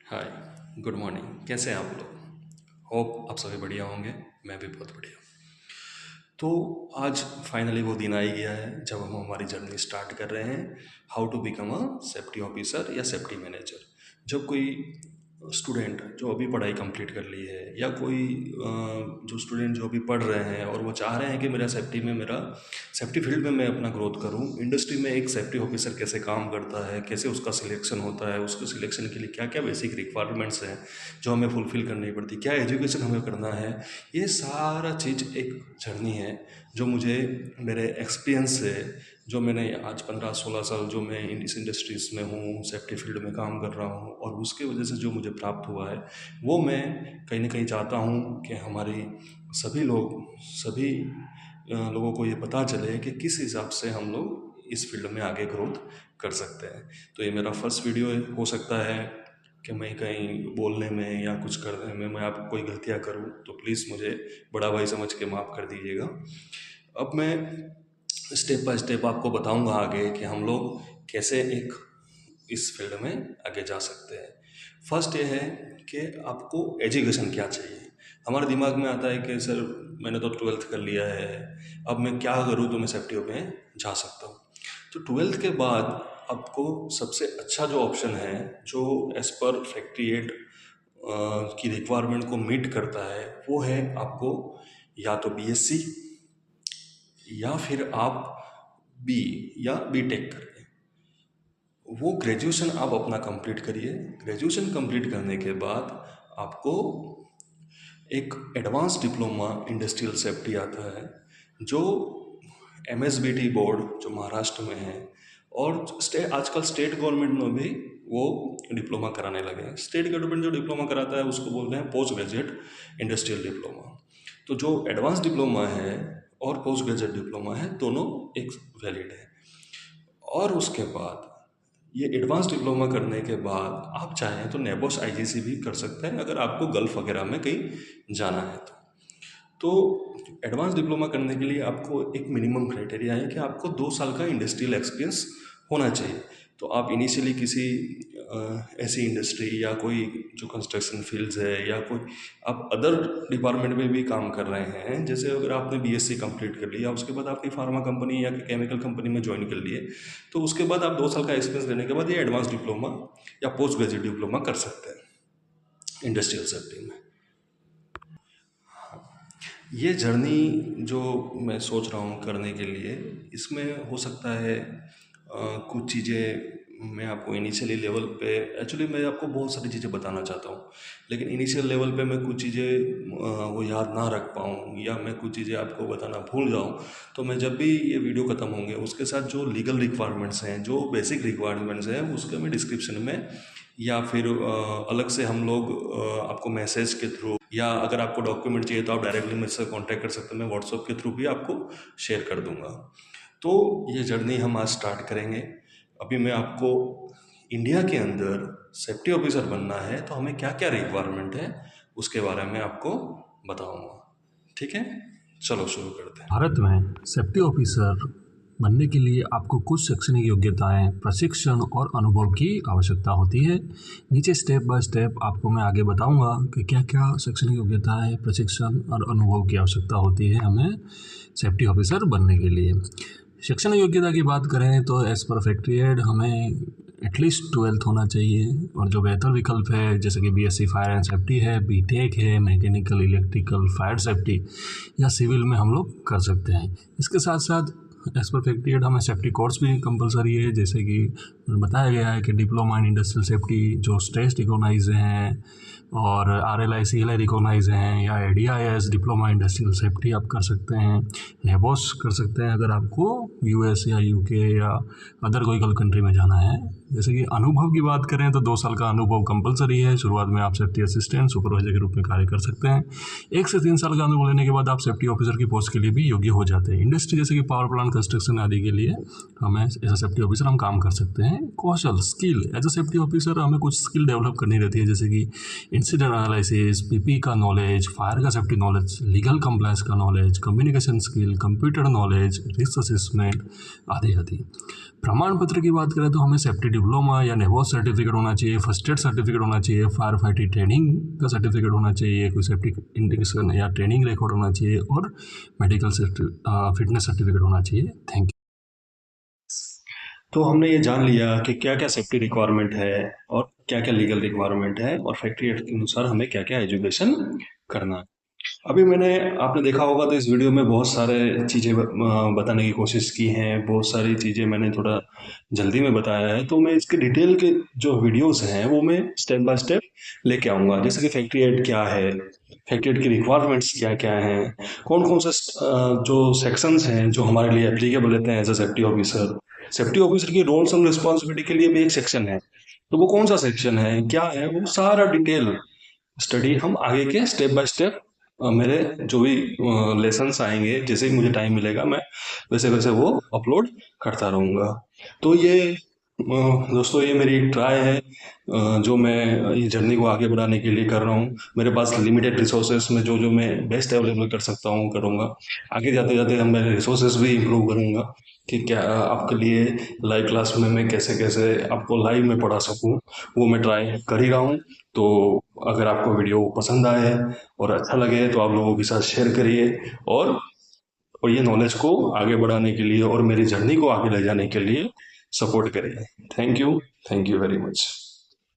हाय, good morning. कैसे हैं आप लोग? होप आप सभी बढ़िया होंगे। मैं भी बहुत बढ़िया। तो आज फाइनली वो दिन आ ही गया है जब हम हमारी जर्नी स्टार्ट कर रहे हैं, how to become a safety officer या सेफ्टी मैनेजर। जब कोई स्टूडेंट जो अभी पढ़ाई कंप्लीट कर ली है या कोई जो स्टूडेंट जो अभी पढ़ रहे हैं और वो चाह रहे हैं कि मेरा सेफ्टी फील्ड में मैं अपना ग्रोथ करूं, इंडस्ट्री में एक सेफ्टी ऑफिसर कैसे काम करता है, कैसे उसका सिलेक्शन होता है, उसके सिलेक्शन के लिए क्या क्या बेसिक रिक्वायरमेंट्स हैं जो हमें फुलफ़िल करनी पड़ती, क्या एजुकेशन हमें करना है, ये सारा चीज़ एक जर्नी है जो मुझे मेरे एक्सपीरियंस से, जो मैंने आज 15-16 साल जो मैं इस इंडस्ट्रीज़ में हूँ, सेफ्टी फील्ड में काम कर रहा हूँ और उसके वजह से जो मुझे प्राप्त हुआ है, वो मैं कहीं ना कहीं चाहता हूँ कि हमारी सभी लोगों को ये पता चले कि किस हिसाब से हम लोग इस फील्ड में आगे ग्रोथ कर सकते हैं। तो ये मेरा फर्स्ट वीडियो है। हो सकता है कि मैं कहीं बोलने में या कुछ करने में मैं आप कोई गलतियाँ करूँ तो प्लीज़ मुझे बड़ा भाई समझ के माफ़ कर दीजिएगा। अब मैं स्टेप बाय स्टेप आपको बताऊंगा आगे कि हम लोग कैसे एक इस फील्ड में आगे जा सकते हैं। फर्स्ट ये है कि आपको एजुकेशन क्या चाहिए। हमारे दिमाग में आता है कि सर मैंने तो ट्वेल्थ कर लिया है, अब मैं क्या करूँ तो मैं सेफ्टी में जा सकता हूँ। तो ट्वेल्थ के बाद आपको सबसे अच्छा जो ऑप्शन है, जो एज़ पर फैक्ट्री एड की रिक्वायरमेंट को मीट करता है, वो है आपको या तो बीएससी या फिर आप बी या बीटेक करिए। वो ग्रेजुएशन आप अपना कंप्लीट करिए। ग्रेजुएशन कंप्लीट करने के बाद आपको एक एडवांस डिप्लोमा इंडस्ट्रियल सेफ्टी आता है, जो एमएसबीटी बोर्ड जो महाराष्ट्र में है, और आजकल स्टेट गवर्नमेंट में भी वो डिप्लोमा कराने लगे हैं। स्टेट गवर्नमेंट जो डिप्लोमा कराता है उसको बोलते हैं पोस्ट ग्रेजुएट इंडस्ट्रियल डिप्लोमा। तो जो एडवांस डिप्लोमा है और पोस्ट ग्रेजुएट डिप्लोमा है, दोनों एक वैलिड है। और उसके बाद ये एडवांस डिप्लोमा करने के बाद आप चाहें तो नेबोस आईजीसी भी कर सकते हैं, अगर आपको गल्फ वगैरह में कहीं जाना है तो एडवांस डिप्लोमा करने के लिए आपको एक मिनिमम क्राइटेरिया है कि आपको 2 साल का इंडस्ट्रियल एक्सपीरियंस होना चाहिए। तो आप इनिशियली किसी ऐसी इंडस्ट्री या कोई जो कंस्ट्रक्शन फील्ड्स है या कोई आप अदर डिपार्टमेंट में भी काम कर रहे हैं, जैसे अगर आपने बीएससी कंप्लीट कर लिया, उसके बाद आपकी फार्मा कंपनी या केमिकल कंपनी में ज्वाइन कर लिए, तो उसके बाद आप 2 साल का एक्सपीरियंस लेने के बाद ये एडवांस डिप्लोमा या पोस्ट ग्रेजुएट डिप्लोमा कर सकते हैं इंडस्ट्रियल सेफ्टी में। ये जर्नी जो मैं सोच रहा हूँ करने के लिए, इसमें हो सकता है कुछ चीज़ें मैं आपको इनिशियली लेवल पे, एक्चुअली मैं आपको बहुत सारी चीज़ें बताना चाहता हूँ, लेकिन इनिशियल लेवल पे मैं कुछ चीज़ें वो याद ना रख पाऊँ या मैं कुछ चीज़ें आपको बताना भूल जाऊँ, तो मैं जब भी ये वीडियो ख़त्म होंगे उसके साथ जो लीगल रिक्वायरमेंट्स हैं, जो बेसिक रिक्वायरमेंट्स हैं, उसके मैं डिस्क्रिप्शन में या फिर अलग से हम लोग आपको मैसेज के थ्रू, या अगर आपको डॉक्यूमेंट चाहिए तो आप डायरेक्टली मुझसे कांटेक्ट कर सकते हैं, मैं व्हाट्सएप के थ्रू भी आपको शेयर कर दूंगा। तो ये जर्नी हम आज स्टार्ट करेंगे। अभी मैं आपको इंडिया के अंदर सेफ्टी ऑफिसर बनना है तो हमें क्या क्या रिक्वायरमेंट है उसके बारे में आपको बताऊंगा। ठीक है, चलो शुरू करते हैं। भारत में सेफ्टी ऑफिसर बनने के लिए आपको कुछ शैक्षणिक योग्यताएं, प्रशिक्षण और अनुभव की आवश्यकता होती है। नीचे स्टेप बाय स्टेप आपको मैं आगे बताऊंगा कि क्या क्या शैक्षणिक योग्यताएं, प्रशिक्षण और अनुभव की आवश्यकता होती है हमें सेफ्टी ऑफिसर बनने के लिए। शैक्षणिक योग्यता की बात करें तो एज पर फैक्ट्री एड हमें एटलीस्ट 12th होना चाहिए, और जो बेहतर विकल्प है जैसे कि बीएससी फायर एंड सेफ्टी है, बीटेक है, मैकेनिकल, इलेक्ट्रिकल, फायर सेफ्टी या सिविल में हम लोग कर सकते हैं। इसके साथ साथ एज पर फैक्ट्री एड हमें सेफ्टी कोर्स भी कंपलसरी है, जैसे कि बताया गया है कि डिप्लोमा इन इंडस्ट्रियल सेफ्टी जो स्टेट रिकॉग्नाइज हैं और RLI CLI रिकॉग्नाइज हैं, या ADIS डिप्लोमा इंडस्ट्रियल सेफ्टी आप कर सकते हैं। नेबोस कर सकते हैं अगर आपको US या UK या अदर कोई कंट्री में जाना है। जैसे कि अनुभव की बात करें तो 2 साल का अनुभव कंपलसरी है। शुरुआत में आप सेफ्टी असिस्टेंट, सुपरवाइजर के रूप में कार्य कर सकते हैं। 1 से 3 साल का अनुभव लेने के बाद आप सेफ्टी ऑफिसर की पोस्ट के लिए भी योग्य हो जाते हैं। इंडस्ट्री जैसे कि पावर प्लांट ज़रूरत है इंस्ट्रक्शन आदि के लिए, हमें एज अ सेफ्टी ऑफिसर हम काम कर सकते हैं। कौशल skill, as a safety officer हमें कुछ स्किल डेवलप करनी रहती है, जैसे कि इंसिडेंट एनालिसिस, पीपी का नॉलेज, फायर का सेफ्टी नॉलेज, लीगल कंप्लायंस का knowledge, communication skill, computer knowledge, risk assessment आदि आदि। प्रमाण पत्र की बात करें तो हमें सेफ्टी डिप्लोमा या नेवोस सर्टिफिकेट होना चाहिए, फर्स्ट एड सर्टिफिकेट होना चाहिए, फायर फाइटिंग ट्रेनिंग का सर्टिफिकेट होना चाहिए, कोई सेफ्टी इंडिकेशन या ट्रेनिंग रिकॉर्ड होना चाहिए और मेडिकल फिटनेस सर्टिफिकेट होना चाहिए। Thank you. तो हमने ये जान लिया कि क्या क्या सेफ्टी रिक्वायरमेंट है और क्या क्या लीगल रिक्वायरमेंट है और फैक्ट्री एक्ट के अनुसार हमें क्या क्या एजुकेशन करना है। अभी आपने देखा होगा तो इस वीडियो में बहुत सारे चीज़ें बताने की कोशिश की हैं, बहुत सारी चीज़ें मैंने थोड़ा जल्दी में बताया है, तो मैं इसके डिटेल के जो वीडियोस हैं वो मैं स्टेप बाय स्टेप लेके आऊँगा। जैसे कि फैक्ट्री एक्ट क्या है, फैक्ट्री एक्ट की रिक्वायरमेंट्स क्या क्या हैं, कौन कौन से जो सेक्शंस हैं जो हमारे लिए एप्लीकेबल रहते हैं एज अ सेफ्टी ऑफिसर की रोल्स एंड रिस्पॉन्सिबिलिटी के लिए भी एक सेक्शन है, तो वो कौन सा सेक्शन है, क्या है, वो सारा डिटेल स्टडी हम आगे के स्टेप बाय स्टेप मेरे जो भी लेसन्स आएंगे, जैसे ही मुझे टाइम मिलेगा मैं वैसे वैसे वो अपलोड करता रहूँगा। तो दोस्तों ये मेरी एक ट्राई है, जो मैं ये जर्नी को आगे बढ़ाने के लिए कर रहा हूँ। मेरे पास लिमिटेड रिसोर्सेस में जो जो मैं बेस्ट अवेलेबल कर सकता हूँ करूँगा। आगे जाते जाते हम मेरे रिसोर्सेस भी इम्प्रूव करूँगा कि क्या आपके लिए लाइव क्लास में मैं कैसे कैसे आपको लाइव में पढ़ा सकूँ, वो मैं ट्राई कर ही रहा हूँ। तो अगर आपको वीडियो पसंद आए और अच्छा लगे तो आप लोगों के साथ शेयर करिए और ये नॉलेज को आगे बढ़ाने के लिए और मेरी जर्नी को आगे ले जाने के लिए सपोर्ट करिए। Thank you very much.